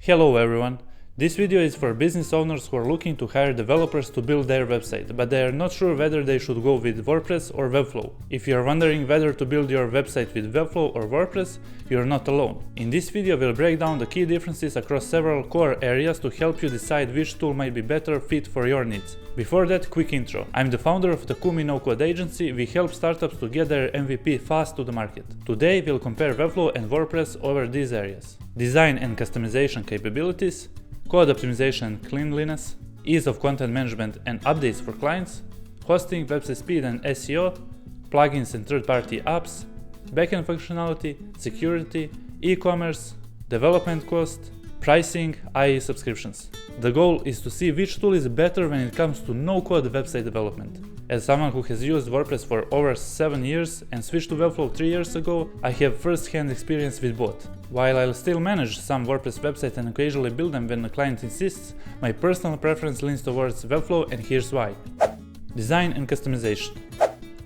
Hello everyone! This video is for business owners who are looking to hire developers to build their website, but they are not sure whether they should go with WordPress or Webflow. If you are wondering whether to build your website with Webflow or WordPress, you are not alone. In this video we'll break down the key differences across several core areas to help you decide which tool might be better fit for your needs. Before that, quick intro. I'm the founder of the Kumi no-code agency. We help startups to get their MVP fast to the market. Today we'll compare Webflow and WordPress over these areas: design and customization capabilities, code optimization and cleanliness, ease of content management and updates for clients, hosting, website speed and SEO, plugins and third-party apps, backend functionality, security, e-commerce, development cost, pricing, i.e. subscriptions. The goal is to see which tool is better when it comes to no-code website development. As someone who has used WordPress for over 7 years and switched to Webflow 3 years ago, I have first-hand experience with both. While I'll still manage some WordPress websites and occasionally build them when the client insists, my personal preference leans towards Webflow, and here's why. Design and customization.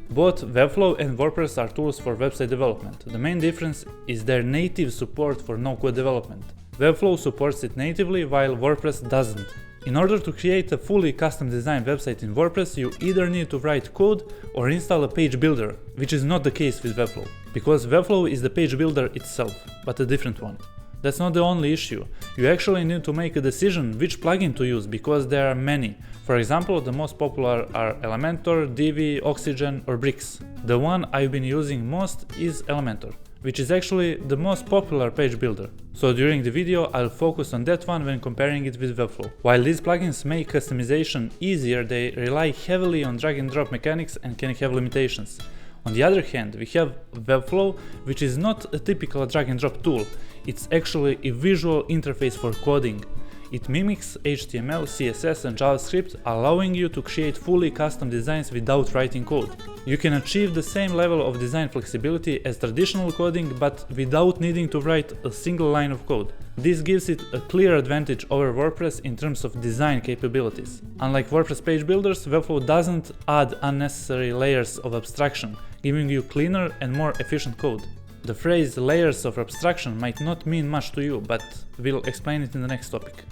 Both Webflow and WordPress are tools for website development. The main difference is their native support for no-code development. Webflow supports it natively while WordPress doesn't. In order to create a fully custom designed website in WordPress, you either need to write code or install a page builder, which is not the case with Webflow, because Webflow is the page builder itself, but a different one. That's not the only issue. You actually need to make a decision which plugin to use, because there are many. For example, the most popular are Elementor, Divi, Oxygen or Bricks. The one I've been using most is Elementor, which is actually the most popular page builder. So during the video I'll focus on that one when comparing it with Webflow. While these plugins make customization easier, they rely heavily on drag and drop mechanics and can have limitations. On the other hand, we have Webflow, which is not a typical drag and drop tool. It's actually a visual interface for coding. It mimics HTML, CSS and JavaScript, allowing you to create fully custom designs without writing code. You can achieve the same level of design flexibility as traditional coding, but without needing to write a single line of code. This gives it a clear advantage over WordPress in terms of design capabilities. Unlike WordPress page builders, Webflow doesn't add unnecessary layers of abstraction, giving you cleaner and more efficient code. The phrase layers of abstraction might not mean much to you, but we'll explain it in the next topic.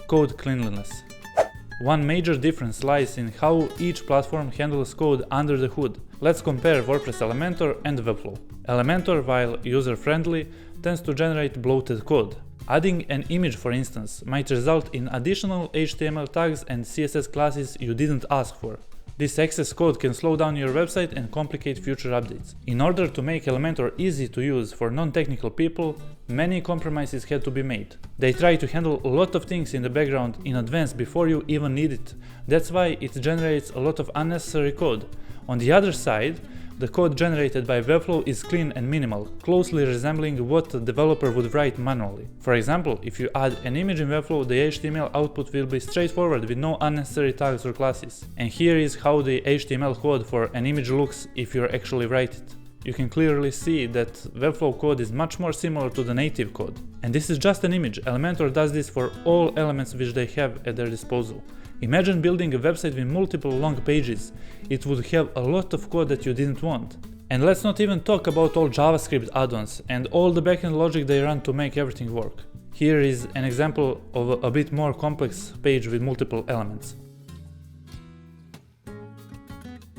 Code cleanliness. One major difference lies in how each platform handles code under the hood. Let's compare WordPress Elementor and Webflow. Elementor, while user-friendly, tends to generate bloated code. Adding an image, for instance, might result in additional HTML tags and CSS classes you didn't ask for. This excess code can slow down your website and complicate future updates. In order to make Elementor easy to use for non-technical people, many compromises had to be made. They try to handle a lot of things in the background in advance before you even need it. That's why it generates a lot of unnecessary code. On the other side, the code generated by Webflow is clean and minimal, closely resembling what a developer would write manually. For example, if you add an image in Webflow, the HTML output will be straightforward with no unnecessary tags or classes. And here is how the HTML code for an image looks if you actually write it. You can clearly see that Webflow code is much more similar to the native code. And this is just an image. Elementor does this for all elements which they have at their disposal. Imagine building a website with multiple long pages. It would have a lot of code that you didn't want. And let's not even talk about all JavaScript add-ons and all the backend logic they run to make everything work. Here is an example of a bit more complex page with multiple elements.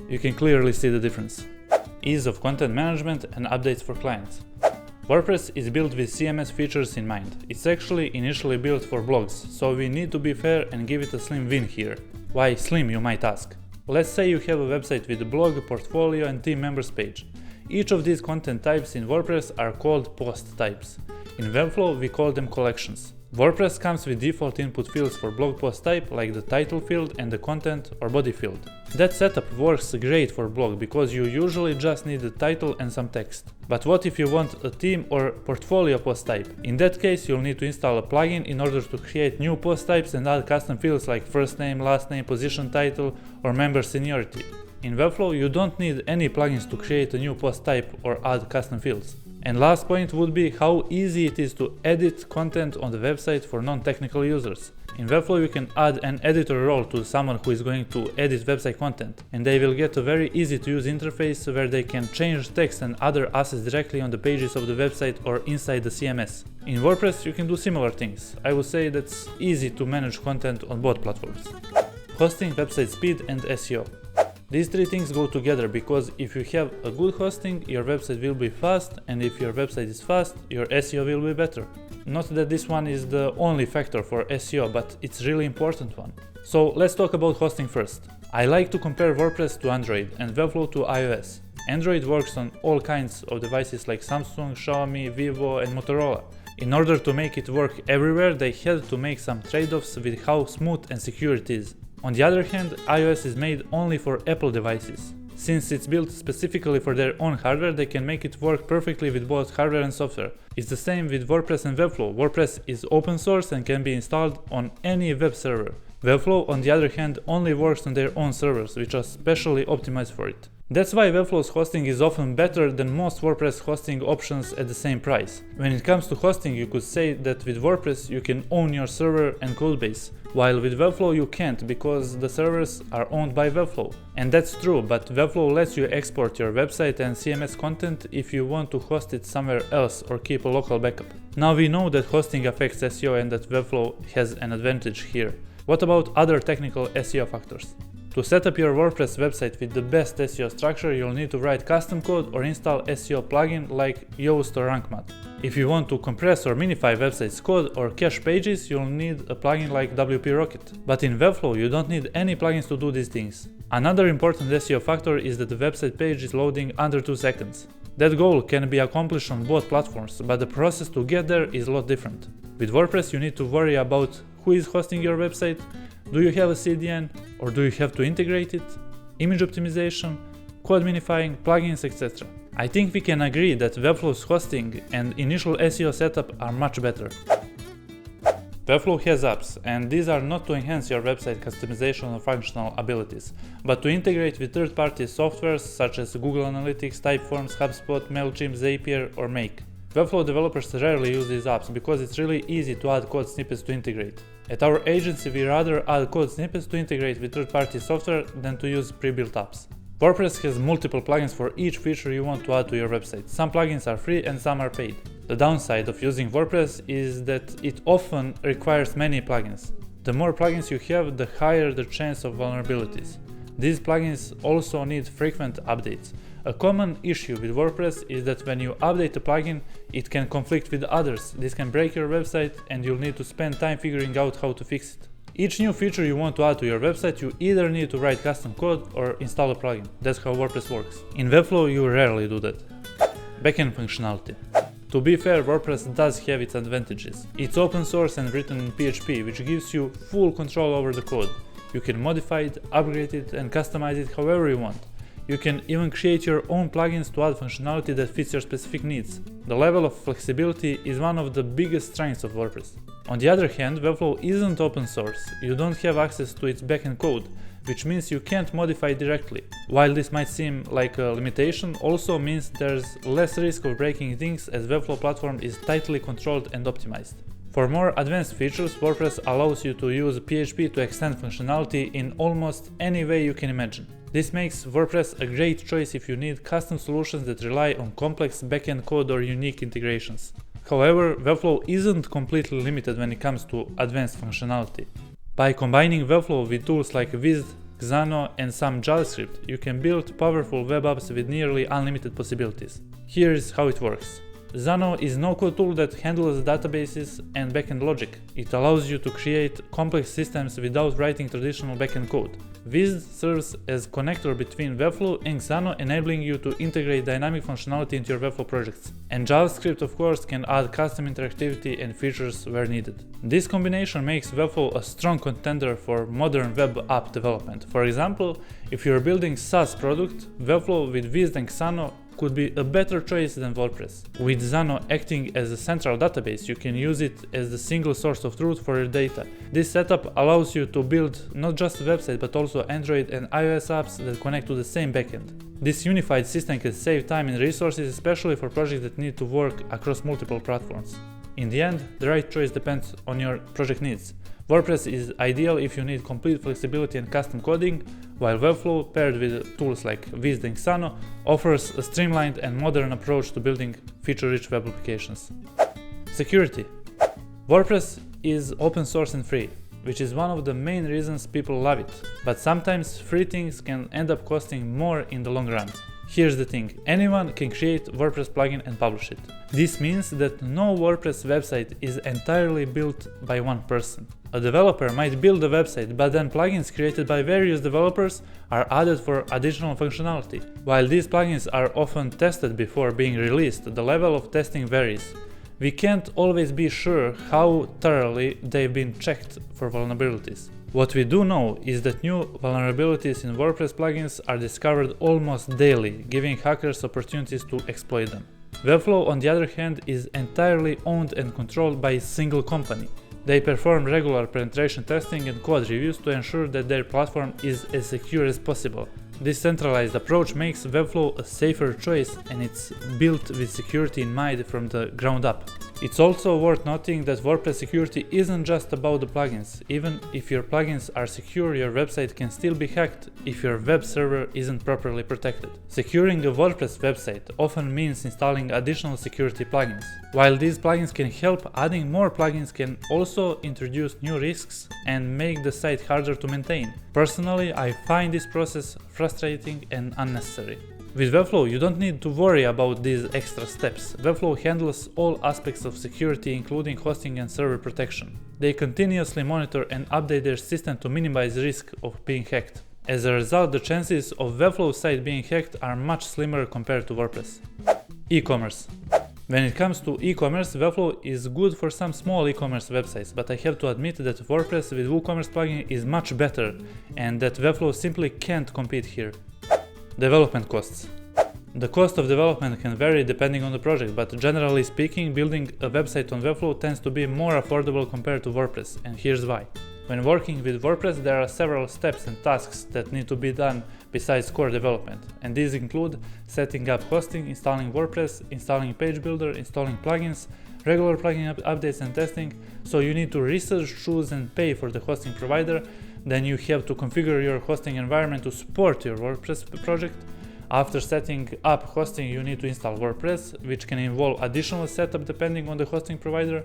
You can clearly see the difference. Ease of content management and updates for clients. WordPress is built with CMS features in mind. It's actually initially built for blogs, so we need to be fair and give it a slim win here. Why slim, you might ask? Let's say you have a website with a blog, portfolio and team members page. Each of these content types in WordPress are called post types. In Webflow we call them collections. WordPress comes with default input fields for blog post type, like the title field and the content or body field. That setup works great for blog because you usually just need the title and some text. But what if you want a team or portfolio post type? In that case you'll need to install a plugin in order to create new post types and add custom fields like first name, last name, position title or member seniority. In Webflow you don't need any plugins to create a new post type or add custom fields. And last point would be how easy it is to edit content on the website for non-technical users. In Webflow you can add an editor role to someone who is going to edit website content, and they will get a very easy to use interface where they can change text and other assets directly on the pages of the website or inside the CMS. In WordPress you can do similar things. I would say that's easy to manage content on both platforms. Hosting, website speed and SEO. These three things go together because if you have a good hosting, your website will be fast, and if your website is fast, your SEO will be better. Not that this one is the only factor for SEO, but it's really important one. So let's talk about hosting first. I like to compare WordPress to Android and Webflow to iOS. Android works on all kinds of devices like Samsung, Xiaomi, Vivo and Motorola. In order to make it work everywhere, they had to make some trade-offs with how smooth and secure it is. On the other hand, iOS is made only for Apple devices. Since it's built specifically for their own hardware, they can make it work perfectly with both hardware and software. It's the same with WordPress and Webflow. WordPress is open source and can be installed on any web server. Webflow, on the other hand, only works on their own servers, which are specially optimized for it. That's why Webflow's hosting is often better than most WordPress hosting options at the same price. When it comes to hosting, you could say that with WordPress you can own your server and codebase, while with Webflow you can't because the servers are owned by Webflow. And that's true, but Webflow lets you export your website and CMS content if you want to host it somewhere else or keep a local backup. Now we know that hosting affects SEO and that Webflow has an advantage here. What about other technical SEO factors? To set up your WordPress website with the best SEO structure, you'll need to write custom code or install SEO plugin like Yoast or RankMath. If you want to compress or minify website's code or cache pages, you'll need a plugin like WP Rocket. But in Webflow, you don't need any plugins to do these things. Another important SEO factor is that the website page is loading under 2 seconds. That goal can be accomplished on both platforms, but the process to get there is a lot different. With WordPress, you need to worry about who is hosting your website, do you have a CDN, or do you have to integrate it, image optimization, code minifying, plugins, etc. I think we can agree that Webflow's hosting and initial SEO setup are much better. Webflow has apps, and these are not to enhance your website customization or functional abilities, but to integrate with third-party softwares such as Google Analytics, Typeforms, HubSpot, MailChimp, Zapier, or Make. Webflow developers rarely use these apps because it's really easy to add code snippets to integrate. At our agency, we rather add code snippets to integrate with third-party software than to use pre-built apps. WordPress has multiple plugins for each feature you want to add to your website. Some plugins are free and some are paid. The downside of using WordPress is that it often requires many plugins. The more plugins you have, the higher the chance of vulnerabilities. These plugins also need frequent updates. A common issue with WordPress is that when you update a plugin, it can conflict with others. This can break your website and you'll need to spend time figuring out how to fix it. Each new feature you want to add to your website, you either need to write custom code or install a plugin. That's how WordPress works. In Webflow, you rarely do that. Backend functionality. To be fair, WordPress does have its advantages. It's open source and written in PHP, which gives you full control over the code. You can modify it, upgrade it, and customize it however you want. You can even create your own plugins to add functionality that fits your specific needs. The level of flexibility is one of the biggest strengths of WordPress. On the other hand, Webflow isn't open source. You don't have access to its backend code, which means you can't modify it directly. While this might seem like a limitation, also means there's less risk of breaking things as Webflow platform is tightly controlled and optimized. For more advanced features, WordPress allows you to use PHP to extend functionality in almost any way you can imagine. This makes WordPress a great choice if you need custom solutions that rely on complex backend code or unique integrations. However, Webflow isn't completely limited when it comes to advanced functionality. By combining Webflow with tools like Wiz, Xano, and some JavaScript, you can build powerful web apps with nearly unlimited possibilities. Here is how it works. Xano is a no-code tool that handles databases and backend logic. It allows you to create complex systems without writing traditional backend code. Wiz serves as connector between Webflow and Xano, enabling you to integrate dynamic functionality into your Webflow projects. And JavaScript, of course, can add custom interactivity and features where needed. This combination makes Webflow a strong contender for modern web app development. For example, if you're building SaaS product, Webflow with Wiz and Xano could be a better choice than WordPress. With Xano acting as a central database, you can use it as the single source of truth for your data. This setup allows you to build not just a website but also Android and iOS apps that connect to the same backend. This unified system can save time and resources, especially for projects that need to work across multiple platforms. In the end, the right choice depends on your project needs. WordPress is ideal if you need complete flexibility and custom coding, while Webflow, paired with tools like Wiz and Xano, offers a streamlined and modern approach to building feature-rich web applications. Security. WordPress is open source and free, which is one of the main reasons people love it, but sometimes free things can end up costing more in the long run. Here's the thing, anyone can create WordPress plugin and publish it. This means that no WordPress website is entirely built by one person. A developer might build a website, but then plugins created by various developers are added for additional functionality. While these plugins are often tested before being released, the level of testing varies. We can't always be sure how thoroughly they've been checked for vulnerabilities. What we do know is that new vulnerabilities in WordPress plugins are discovered almost daily, giving hackers opportunities to exploit them. Webflow, on the other hand, is entirely owned and controlled by a single company. They perform regular penetration testing and code reviews to ensure that their platform is as secure as possible. This centralized approach makes Webflow a safer choice, and it's built with security in mind from the ground up. It's also worth noting that WordPress security isn't just about the plugins. Even if your plugins are secure, your website can still be hacked if your web server isn't properly protected. Securing a WordPress website often means installing additional security plugins. While these plugins can help, adding more plugins can also introduce new risks and make the site harder to maintain. Personally, I find this process frustrating and unnecessary. With Webflow, you don't need to worry about these extra steps. Webflow handles all aspects of security, including hosting and server protection. They continuously monitor and update their system to minimize the risk of being hacked. As a result, the chances of Webflow site being hacked are much slimmer compared to WordPress. E-commerce. When it comes to e-commerce, Webflow is good for some small e-commerce websites, but I have to admit that WordPress with WooCommerce plugin is much better, and that Webflow simply can't compete here. Development costs. The cost of development can vary depending on the project, but generally speaking, building a website on Webflow tends to be more affordable compared to WordPress, and here's why. When working with WordPress, there are several steps and tasks that need to be done besides core development, and these include setting up hosting, installing WordPress, installing page builder, installing plugins, regular plugin updates and testing. So you need to research, choose and pay for the hosting provider. Then you have to configure your hosting environment to support your WordPress project. After setting up hosting, you need to install WordPress, which can involve additional setup depending on the hosting provider.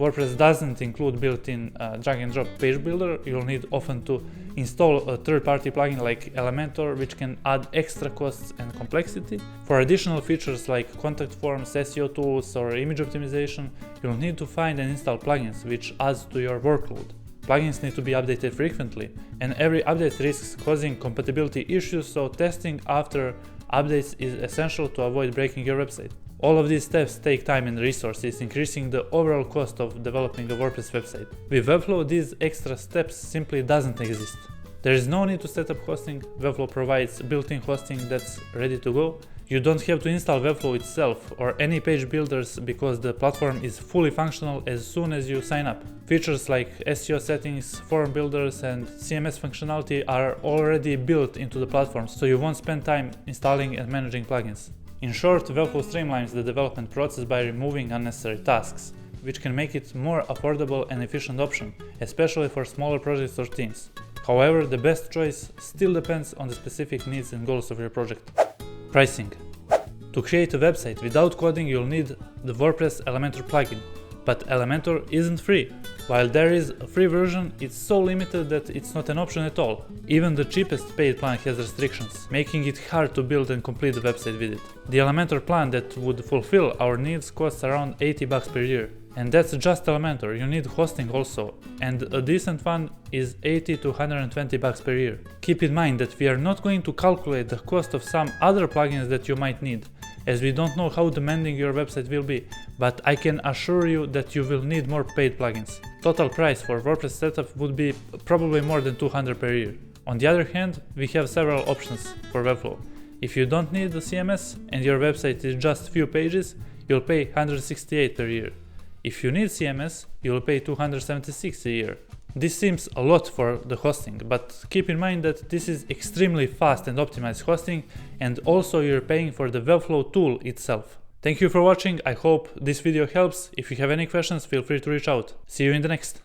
WordPress doesn't include built-in drag and drop page builder. You'll need often to install a third-party plugin like Elementor, which can add extra costs and complexity. For additional features like contact forms, SEO tools or image optimization, you'll need to find and install plugins, which adds to your workload. Plugins need to be updated frequently, and every update risks causing compatibility issues, so testing after updates is essential to avoid breaking your website. All of these steps take time and resources, increasing the overall cost of developing a WordPress website. With Webflow, these extra steps simply doesn't exist. There is no need to set up hosting. Webflow provides built-in hosting that's ready to go. You don't have to install Webflow itself or any page builders because the platform is fully functional as soon as you sign up. Features like SEO settings, form builders and CMS functionality are already built into the platform, so you won't spend time installing and managing plugins. In short, Webflow streamlines the development process by removing unnecessary tasks, which can make it more affordable and efficient option, especially for smaller projects or teams. However, the best choice still depends on the specific needs and goals of your project. Pricing. To create a website without coding, you'll need the WordPress Elementor plugin, but Elementor isn't free. While there is a free version, it's so limited that it's not an option at all. Even the cheapest paid plan has restrictions, making it hard to build and complete the website with it. The Elementor plan that would fulfill our needs costs around $80 per year. And that's just Elementor. You need hosting also, and a decent one is $80 to $120 per year. Keep in mind that we are not going to calculate the cost of some other plugins that you might need, as we don't know how demanding your website will be, but I can assure you that you will need more paid plugins. Total price for WordPress setup would be probably more than $200 per year. On the other hand, we have several options for Webflow. If you don't need the CMS and your website is just few pages, you'll pay $168 per year. If you need CMS, you'll pay $276 a year. This seems a lot for the hosting, but keep in mind that this is extremely fast and optimized hosting, and also you're paying for the Webflow tool itself. Thank you for watching. I hope this video helps. If you have any questions, feel free to reach out. See you in the next.